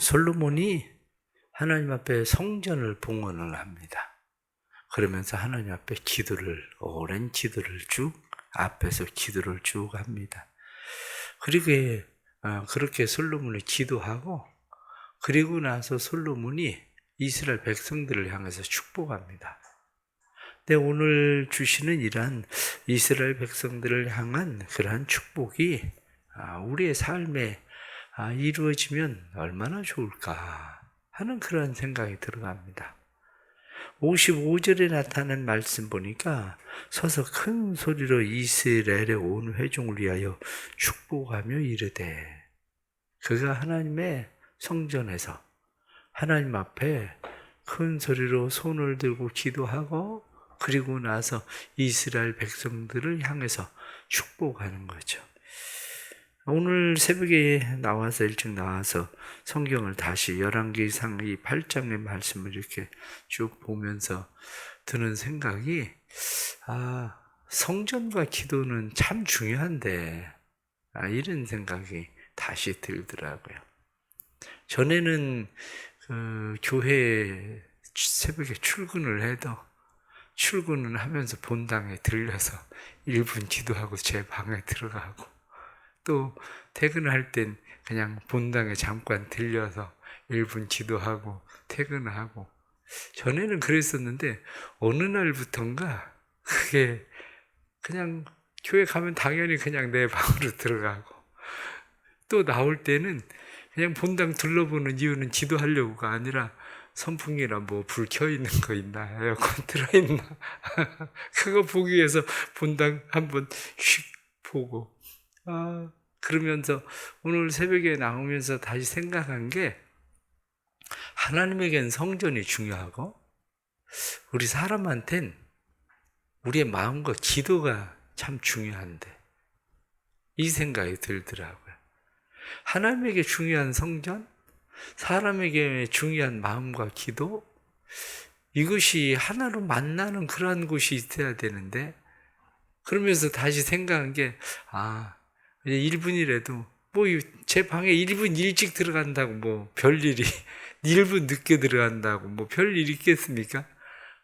솔로몬이 하나님 앞에 성전을 봉헌을 합니다. 그러면서 하나님 앞에 오랜 기도를 쭉 앞에서 기도를 쭉 합니다. 그리고 그렇게 솔로몬이 기도하고 그리고 나서 솔로몬이 이스라엘 백성들을 향해서 축복합니다. 근데 오늘 주시는 이러한 이스라엘 백성들을 향한 그러한 축복이 우리의 삶에 이루어지면 얼마나 좋을까 하는 그런 생각이 들어갑니다. 55절에 나타난 말씀 보니까 서서 큰 소리로 이스라엘의 온 회중을 위하여 축복하며 이르되, 그가 하나님의 성전에서 하나님 앞에 큰 소리로 손을 들고 기도하고 그리고 나서 이스라엘 백성들을 향해서 축복하는 거죠. 오늘 새벽에 일찍 나와서 성경을 다시 열왕기상 이 8장의 말씀을 이렇게 쭉 보면서 드는 생각이, 성전과 기도는 참 중요한데, 이런 생각이 다시 들더라고요. 전에는 교회에 새벽에 출근을 해도 출근을 하면서 본당에 들려서 1분 기도하고 제 방에 들어가고, 또 퇴근할 땐 그냥 본당에 잠깐 들려서 1분 기도하고 퇴근하고, 전에는 그랬었는데 어느 날부턴가 그게 그냥 교회 가면 당연히 그냥 내 방으로 들어가고, 또 나올 때는 그냥 본당 둘러보는 이유는 기도하려고가 아니라 선풍기나 뭐 불 켜 있는 거 있나, 에어컨 틀어 있나 그거 보기 위해서 본당 한번 휙 보고, 그러면서 오늘 새벽에 나오면서 다시 생각한 게, 하나님에겐 성전이 중요하고 우리 사람한텐 우리의 마음과 기도가 참 중요한데, 이 생각이 들더라고요. 하나님에게 중요한 성전, 사람에게 중요한 마음과 기도, 이것이 하나로 만나는 그러한 곳이 있어야 되는데, 그러면서 다시 생각한 게, 이제 1분이라도 뭐 제 방에 1분 일찍 들어간다고 뭐 별일이 1분 늦게 들어간다고 뭐 별일 있겠습니까?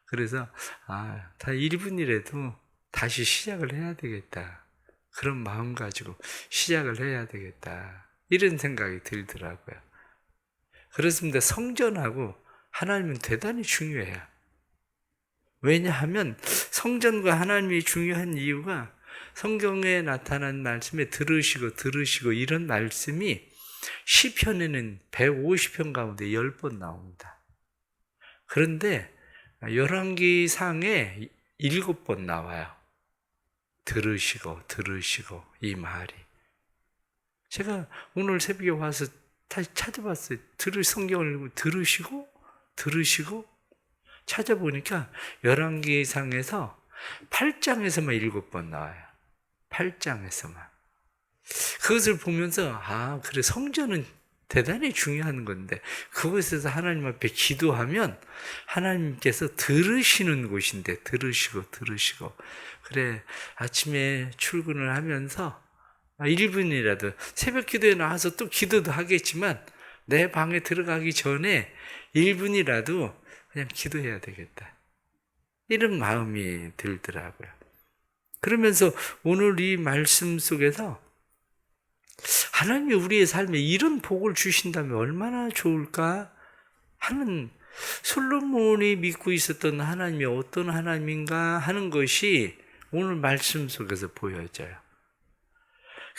그래서 다 1분이라도 다시 시작을 해야 되겠다, 그런 마음 가지고 시작을 해야 되겠다, 이런 생각이 들더라고요. 그렇습니다. 성전하고 하나님은 대단히 중요해요. 왜냐하면 성전과 하나님이 중요한 이유가, 성경에 나타난 말씀에 들으시고 이런 말씀이 시편에는 150편 가운데 10번 나옵니다. 그런데 열왕기상에 7번 나와요. 들으시고 이 말이. 제가 오늘 새벽에 와서 다시 찾아봤어요. 성경을 읽고 들으시고 찾아보니까 열왕기상에서 8장에서만 7번 나와요. 8장에서만. 그것을 보면서 그래, 성전은 대단히 중요한 건데 그곳에서 하나님 앞에 기도하면 하나님께서 들으시는 곳인데, 들으시고 그래, 아침에 출근을 하면서 1분이라도 새벽 기도에 나와서 또 기도도 하겠지만 내 방에 들어가기 전에 1분이라도 그냥 기도해야 되겠다, 이런 마음이 들더라고요. 그러면서 오늘 이 말씀 속에서 하나님이 우리의 삶에 이런 복을 주신다면 얼마나 좋을까 하는, 솔로몬이 믿고 있었던 하나님이 어떤 하나님인가 하는 것이 오늘 말씀 속에서 보여져요.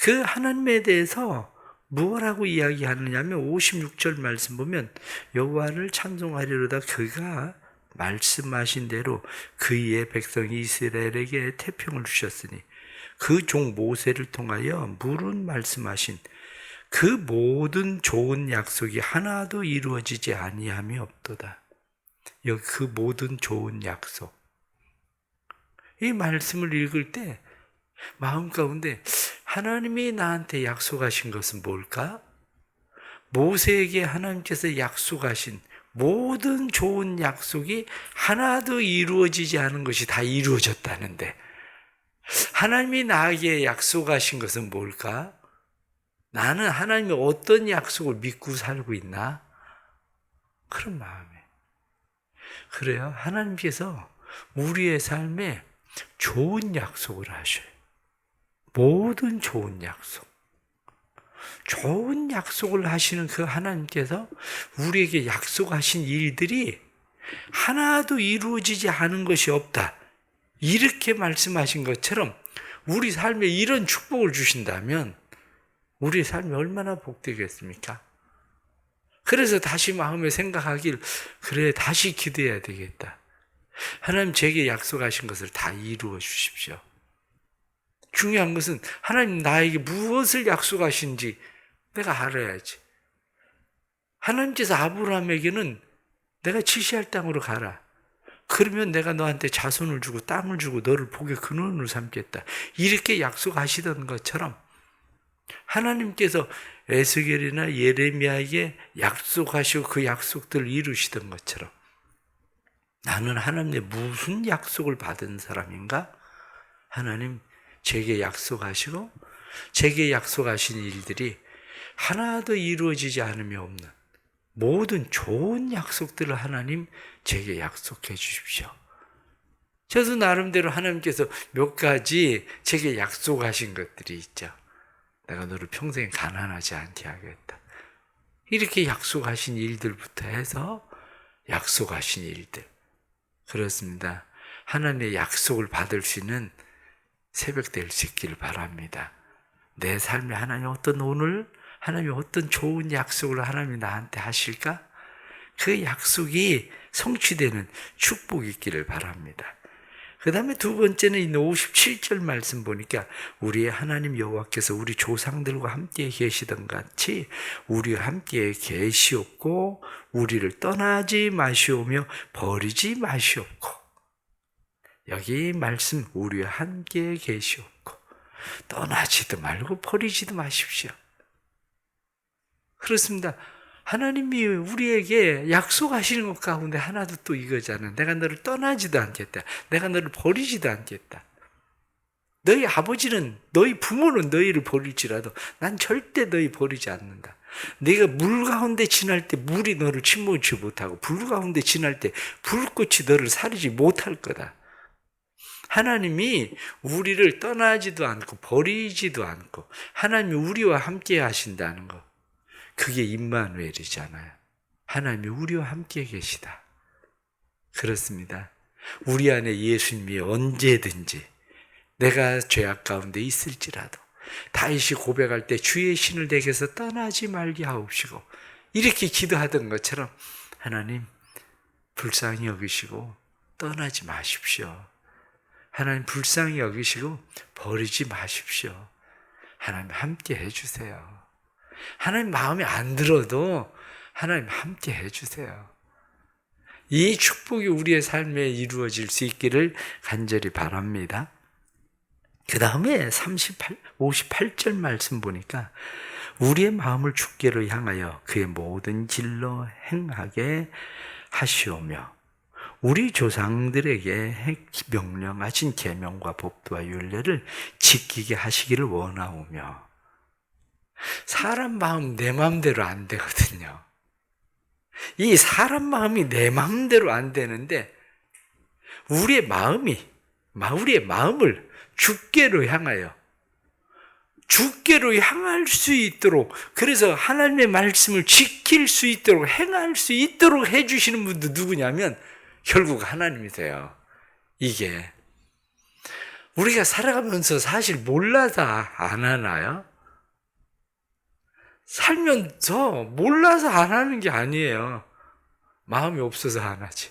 그 하나님에 대해서 무엇라고 이야기하느냐면 56절 말씀 보면, 여호와를 찬송하리로다 그가 말씀하신 대로 그의 백성 이스라엘에게 태평을 주셨으니 그 종 모세를 통하여 물은 말씀하신 그 모든 좋은 약속이 하나도 이루어지지 아니함이 없도다. 여기 그 모든 좋은 약속, 이 말씀을 읽을 때 마음 가운데 하나님이 나한테 약속하신 것은 뭘까? 모세에게 하나님께서 약속하신 모든 좋은 약속이 하나도 이루어지지 않은 것이 다 이루어졌다는데, 하나님이 나에게 약속하신 것은 뭘까? 나는 하나님이 어떤 약속을 믿고 살고 있나? 그런 마음에. 그래요. 하나님께서 우리의 삶에 좋은 약속을 하셔요. 모든 좋은 약속. 좋은 약속을 하시는 그 하나님께서 우리에게 약속하신 일들이 하나도 이루어지지 않은 것이 없다. 이렇게 말씀하신 것처럼 우리 삶에 이런 축복을 주신다면 우리 삶이 얼마나 복되겠습니까? 그래서 다시 마음에 생각하길, 그래, 다시 기도해야 되겠다. 하나님 제게 약속하신 것을 다 이루어 주십시오. 중요한 것은 하나님 나에게 무엇을 약속하신지 내가 알아야지. 하나님께서 아브라함에게는 내가 지시할 땅으로 가라. 그러면 내가 너한테 자손을 주고 땅을 주고 너를 복의 근원으로 삼겠다. 이렇게 약속하시던 것처럼 하나님께서 에스겔이나 예레미야에게 약속하시고 그 약속들을 이루시던 것처럼 나는 하나님의 무슨 약속을 받은 사람인가? 하나님 제게 약속하시고 제게 약속하신 일들이 하나도 이루어지지 않음이 없는 모든 좋은 약속들을 하나님 제게 약속해 주십시오. 저도 나름대로 하나님께서 몇 가지 제게 약속하신 것들이 있죠. 내가 너를 평생 가난하지 않게 하겠다. 이렇게 약속하신 일들부터 해서 약속하신 일들. 그렇습니다. 하나님의 약속을 받을 수 있는 새벽 될 수 있기를 바랍니다. 내 삶에 하나님 하나님이 어떤 좋은 약속을 하나님이 나한테 하실까? 그 약속이 성취되는 축복이 있기를 바랍니다. 그 다음에 두 번째는 이 57절 말씀 보니까 우리의 하나님 여호와께서 우리 조상들과 함께 계시던 같이 우리와 함께 계시옵고 우리를 떠나지 마시오며 버리지 마시옵고. 여기 말씀 우리와 함께 계시옵고 떠나지도 말고 버리지도 마십시오. 그렇습니다. 하나님이 우리에게 약속하시는 것 가운데 하나도 또 이거잖아. 내가 너를 떠나지도 않겠다. 내가 너를 버리지도 않겠다. 너희 아버지는, 너희 부모는 너희를 버릴지라도 난 절대 너희 버리지 않는다. 네가 물 가운데 지날 때 물이 너를 침몰치 못하고 불 가운데 지날 때 불꽃이 너를 사르지 못할 거다. 하나님이 우리를 떠나지도 않고 버리지도 않고 하나님이 우리와 함께 하신다는 것. 그게 임마누엘이잖아요. 하나님이 우리와 함께 계시다. 그렇습니다. 우리 안에 예수님이 언제든지 내가 죄악 가운데 있을지라도 다윗이 고백할 때 주의 신을 내게서 떠나지 말게 하옵시고 이렇게 기도하던 것처럼 하나님 불쌍히 여기시고 떠나지 마십시오. 하나님 불쌍히 여기시고 버리지 마십시오. 하나님 함께 해주세요. 하나님 마음에 안 들어도 하나님 함께 해주세요. 이 축복이 우리의 삶에 이루어질 수 있기를 간절히 바랍니다. 그 다음에 58절 말씀 보니까 우리의 마음을 주께로 향하여 그의 모든 길로 행하게 하시오며 우리 조상들에게 명령하신 계명과 법도와 율례를 지키게 하시기를 원하오며. 사람 마음 내 마음대로 안 되거든요. 이 사람 마음이 내 마음대로 안 되는데 우리의 마음을 주께로 향하여 주께로 향할 수 있도록, 그래서 하나님의 말씀을 지킬 수 있도록 행할 수 있도록 해주시는 분도 누구냐면 결국 하나님이세요. 이게 우리가 살아가면서 사실 몰라서 안 하나요? 살면서 몰라서 안 하는 게 아니에요. 마음이 없어서 안 하지.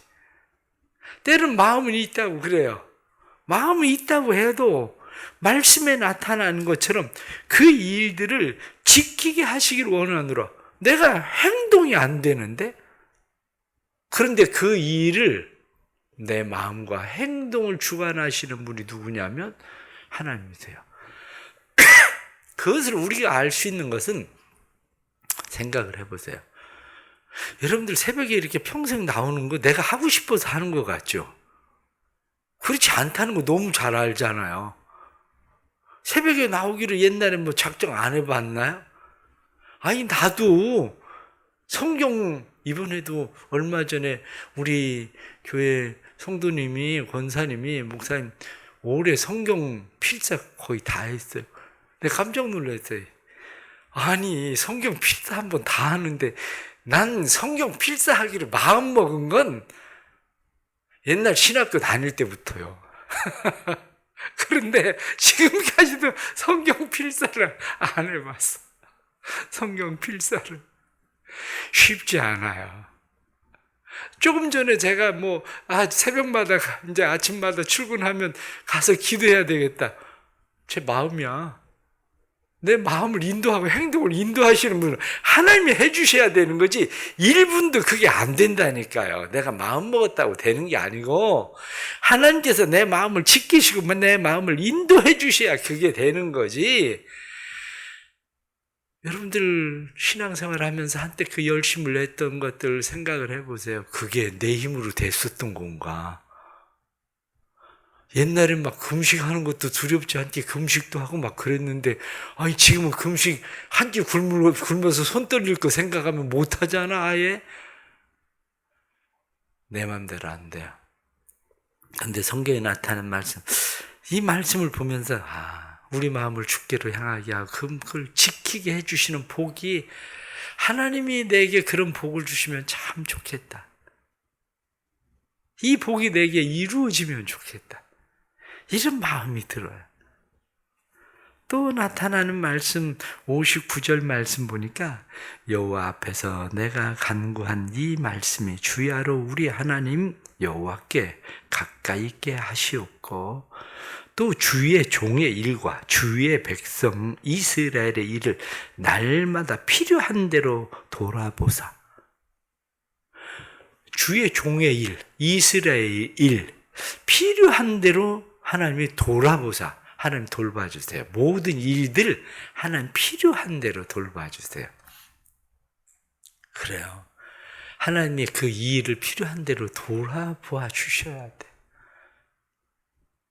때는 마음은 있다고 그래요. 마음은 있다고 해도 말씀에 나타나는 것처럼 그 일들을 지키게 하시길 원하노라. 내가 행동이 안 되는데, 그런데 그 일을 내 마음과 행동을 주관하시는 분이 누구냐면 하나님이세요. 그것을 우리가 알 수 있는 것은 생각을 해보세요. 여러분들 새벽에 이렇게 평생 나오는 거 내가 하고 싶어서 하는 것 같죠? 그렇지 않다는 거 너무 잘 알잖아요. 새벽에 나오기를 옛날에 뭐 작정 안 해봤나요? 아니 나도 성경 이번에도 얼마 전에 우리 교회 성도님이, 권사님이, 목사님 올해 성경 필사 거의 다 했어요. 근데 깜짝 놀랐어요. 아니, 성경 필사 한번 다 하는데 난 성경 필사하기로 마음먹은 건 옛날 신학교 다닐 때부터요. 그런데 지금까지도 성경 필사를 안 해봤어. 성경 필사를. 쉽지 않아요. 조금 전에 제가 새벽마다, 이제 아침마다 출근하면 가서 기도해야 되겠다. 제 마음이야. 내 마음을 인도하고 행동을 인도하시는 분은 하나님이 해주셔야 되는 거지, 1분도 그게 안 된다니까요. 내가 마음 먹었다고 되는 게 아니고, 하나님께서 내 마음을 지키시고 내 마음을 인도해 주셔야 그게 되는 거지. 여러분들 신앙생활 하면서 한때 그 열심을 냈던 것들 생각을 해보세요. 그게 내 힘으로 됐었던 건가? 옛날에 막 금식하는 것도 두렵지 않게 금식도 하고 막 그랬는데, 아니 지금은 금식 한 끼 굶어서 손 떨릴 거 생각하면 못하잖아. 아예 내 맘대로 안 돼요. 근데 성경에 나타난 말씀, 이 말씀을 보면서 우리 마음을 주께로 향하게 하고 그걸 지키게 해주시는 복이, 하나님이 내게 그런 복을 주시면 참 좋겠다. 이 복이 내게 이루어지면 좋겠다. 이런 마음이 들어요. 또 나타나는 말씀 59절 말씀 보니까, 여호와 앞에서 내가 간구한 이 말씀이 주야로 우리 하나님 여호와께 가까이 있게 하시옵고, 또 주의 종의 일과 주의 백성 이스라엘의 일을 날마다 필요한 대로 돌아보사. 주의 종의 일, 이스라엘의 일, 필요한 대로 하나님이 돌아보사. 하나님 돌봐주세요. 모든 일들 하나님 필요한 대로 돌봐주세요. 그래요. 하나님이 그 일을 필요한 대로 돌아보아 주셔야 돼.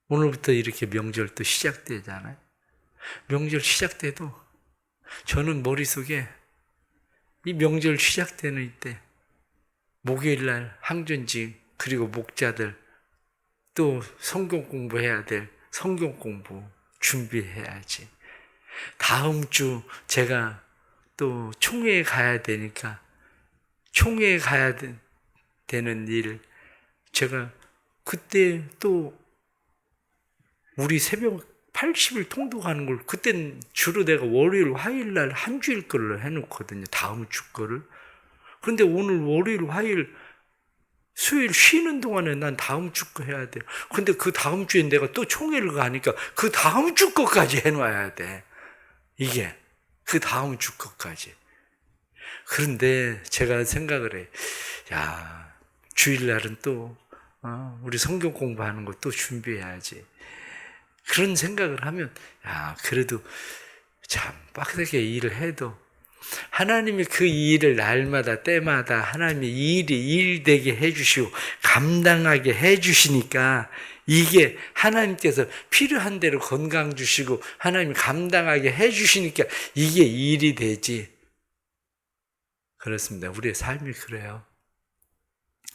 오늘부터 이렇게 명절도 시작되잖아요. 명절 시작돼도 저는 머릿속에 이 명절 시작되는 이때, 목요일날 항전직, 그리고 목자들, 또 성경 공부해야 될 성경 공부 준비해야지. 다음 주 제가 또 총회에 가야 되니까, 총회에 가야 되는 일, 제가 그때 또 우리 새벽 80일 통독하는 걸, 그땐 주로 내가 월요일, 화요일 날 한 주일 거를 해놓거든요. 다음 주 거를. 그런데 오늘 월요일, 화요일, 수요일 쉬는 동안에 난 다음 주 거 해야 돼. 근데 그 다음 주에 내가 또 총회를 가니까 그 다음 주 거까지 해놔야 돼. 이게 그 다음 주 거까지. 그런데 제가 생각을 해. 야, 주일날은 또 우리 성경 공부하는 거 또 준비해야지. 그런 생각을 하면, 그래도 참 빡세게 일을 해도 하나님이 그 일을 날마다 때마다 하나님이 일이 일되게 해주시고 감당하게 해주시니까, 이게 하나님께서 필요한 대로 건강 주시고 하나님이 감당하게 해주시니까 이게 일이 되지. 그렇습니다. 우리의 삶이 그래요.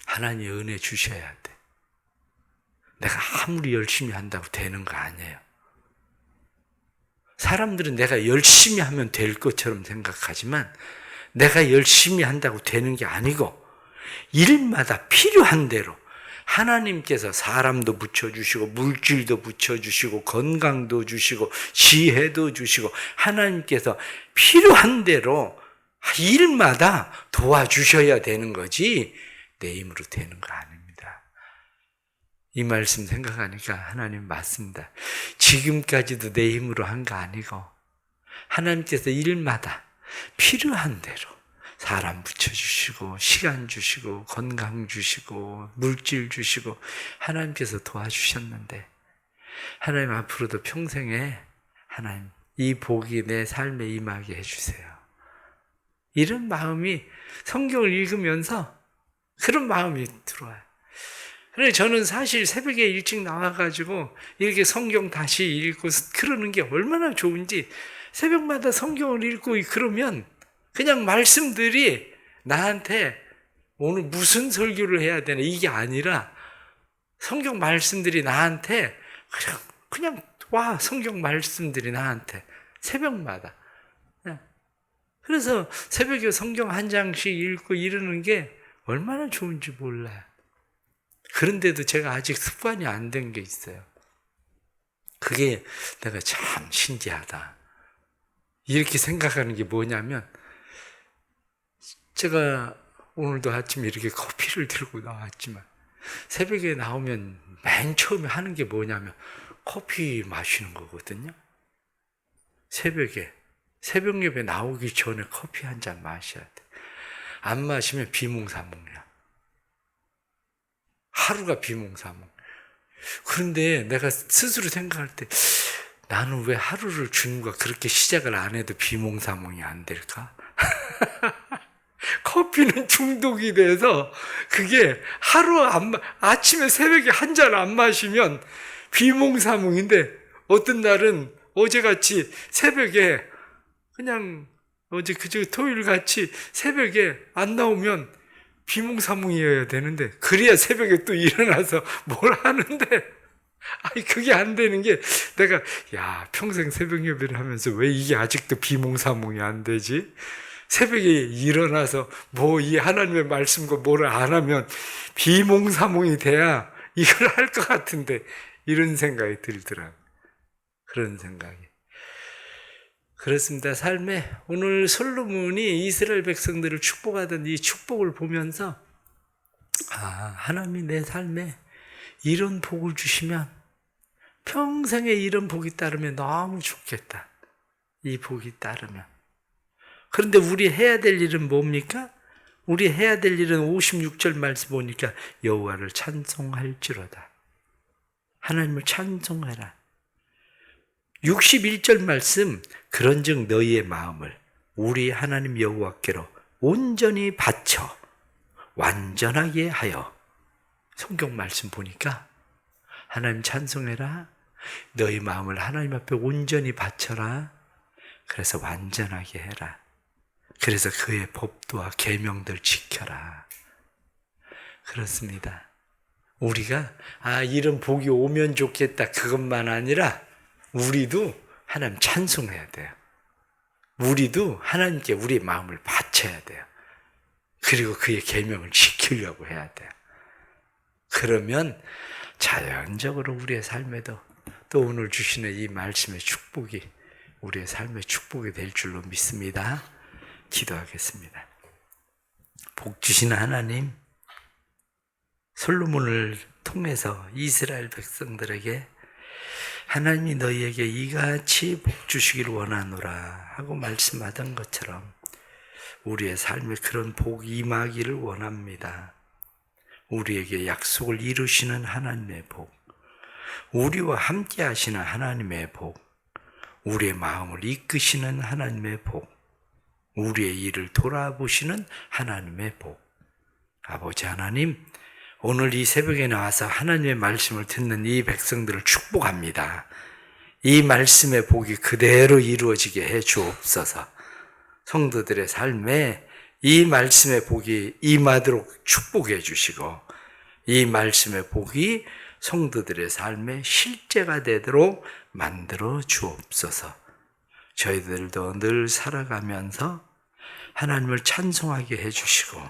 하나님이 은혜 주셔야 돼. 내가 아무리 열심히 한다고 되는 거 아니에요. 사람들은 내가 열심히 하면 될 것처럼 생각하지만, 내가 열심히 한다고 되는 게 아니고, 일마다 필요한 대로 하나님께서 사람도 붙여주시고 물질도 붙여주시고 건강도 주시고 지혜도 주시고, 하나님께서 필요한 대로 일마다 도와주셔야 되는 거지 내 힘으로 되는 거 아닙니다. 이 말씀 생각하니까 하나님 맞습니다. 지금까지도 내 힘으로 한 거 아니고 하나님께서 일마다 필요한 대로 사람 붙여주시고 시간 주시고 건강 주시고 물질 주시고 하나님께서 도와주셨는데, 하나님 앞으로도 평생에 하나님 이 복이 내 삶에 임하게 해주세요. 이런 마음이 성경을 읽으면서 그런 마음이 들어와요. 그래서 저는 사실 새벽에 일찍 나와가지고 이렇게 성경 다시 읽고 그러는 게 얼마나 좋은지, 새벽마다 성경을 읽고 그러면 그냥 말씀들이 나한테 오늘 무슨 설교를 해야 되나 이게 아니라 성경 말씀들이 나한테 그냥 와, 성경 말씀들이 나한테 새벽마다. 그래서 새벽에 성경 한 장씩 읽고 이러는 게 얼마나 좋은지 몰라요. 그런데도 제가 아직 습관이 안 된 게 있어요. 그게 내가 참 신기하다. 이렇게 생각하는 게 뭐냐면, 제가 오늘도 아침에 이렇게 커피를 들고 나왔지만, 새벽에 나오면 맨 처음에 하는 게 뭐냐면, 커피 마시는 거거든요. 새벽에. 새벽 예배 나오기 전에 커피 한 잔 마셔야 돼. 안 마시면 비몽사몽이야. 하루가 비몽사몽. 그런데 내가 스스로 생각할 때 나는 왜 하루를 주님과 그렇게 시작을 안 해도 비몽사몽이 안 될까? 커피는 중독이 돼서 그게 아침에 새벽에 한 잔 안 마시면 비몽사몽인데 어떤 날은 어제같이 새벽에 그냥 어제 토요일 같이 새벽에 안 나오면 비몽사몽이어야 되는데 그래야 새벽에 또 일어나서 뭘 하는데 아니 그게 안 되는 게 내가 평생 새벽 예배를 하면서 왜 이게 아직도 비몽사몽이 안 되지? 새벽에 일어나서 이 하나님의 말씀과 뭐를 안 하면 비몽사몽이 돼야 이걸 할 것 같은데 이런 생각이 들더라고요. 그런 생각이. 그렇습니다. 삶에 오늘 솔로몬이 이스라엘 백성들을 축복하던 이 축복을 보면서 하나님이 내 삶에 이런 복을 주시면 평생에 이런 복이 따르면 너무 좋겠다. 이 복이 따르면. 그런데 우리 해야 될 일은 뭡니까? 우리 해야 될 일은 56절 말씀 보니까 여호와를 찬송할지로다. 하나님을 찬송해라. 61절 말씀 그런즉 너희의 마음을 우리 하나님 여호와께로 온전히 바쳐 완전하게 하여. 성경 말씀 보니까 하나님 찬송해라. 너희 마음을 하나님 앞에 온전히 바쳐라. 그래서 완전하게 해라. 그래서 그의 법도와 계명들 지켜라. 그렇습니다. 우리가 이런 복이 오면 좋겠다 그것만 아니라 우리도 하나님 찬송해야 돼요. 우리도 하나님께 우리의 마음을 바쳐야 돼요. 그리고 그의 계명을 지키려고 해야 돼요. 그러면 자연적으로 우리의 삶에도 또 오늘 주시는 이 말씀의 축복이 우리의 삶의 축복이 될 줄로 믿습니다. 기도하겠습니다. 복 주시는 하나님, 솔로몬을 통해서 이스라엘 백성들에게 하나님이 너희에게 이같이 복 주시기를 원하노라 하고 말씀하던 것처럼 우리의 삶에 그런 복이 임하기를 원합니다. 우리에게 약속을 이루시는 하나님의 복, 우리와 함께 하시는 하나님의 복, 우리의 마음을 이끄시는 하나님의 복, 우리의 일을 돌아보시는 하나님의 복. 아버지 하나님, 오늘 이 새벽에 나와서 하나님의 말씀을 듣는 이 백성들을 축복합니다. 이 말씀의 복이 그대로 이루어지게 해 주옵소서. 성도들의 삶에 이 말씀의 복이 임하도록 축복해 주시고 이 말씀의 복이 성도들의 삶에 실제가 되도록 만들어 주옵소서. 저희들도 늘 살아가면서 하나님을 찬송하게 해주시고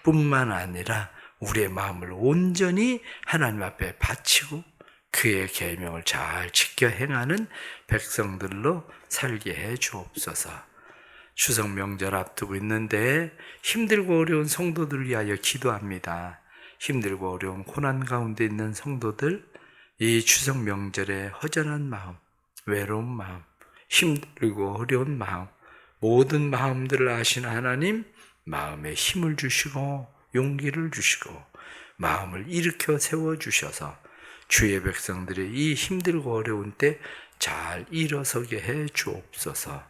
뿐만 아니라 우리의 마음을 온전히 하나님 앞에 바치고 그의 계명을 잘 지켜 행하는 백성들로 살게 해 주옵소서. 추석 명절 앞두고 있는데 힘들고 어려운 성도들을 위하여 기도합니다. 힘들고 어려운 고난 가운데 있는 성도들, 이 추석 명절에 허전한 마음, 외로운 마음, 힘들고 어려운 마음, 모든 마음들을 아시는 하나님, 마음에 힘을 주시고 용기를 주시고 마음을 일으켜 세워주셔서 주의 백성들이 이 힘들고 어려운 때 잘 일어서게 해 주옵소서.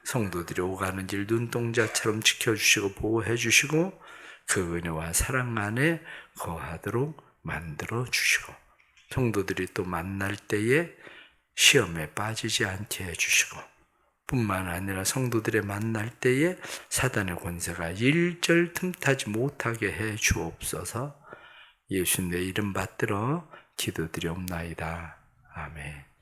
성도들이 오가는 길 눈동자처럼 지켜주시고 보호해 주시고 그 은혜와 사랑 안에 거하도록 만들어 주시고 성도들이 또 만날 때에 시험에 빠지지 않게 해 주시고 뿐만 아니라 성도들의 만날 때에 사단의 권세가 일절 틈타지 못하게 해 주옵소서. 예수님의 이름 받들어 기도드리옵나이다. 아멘.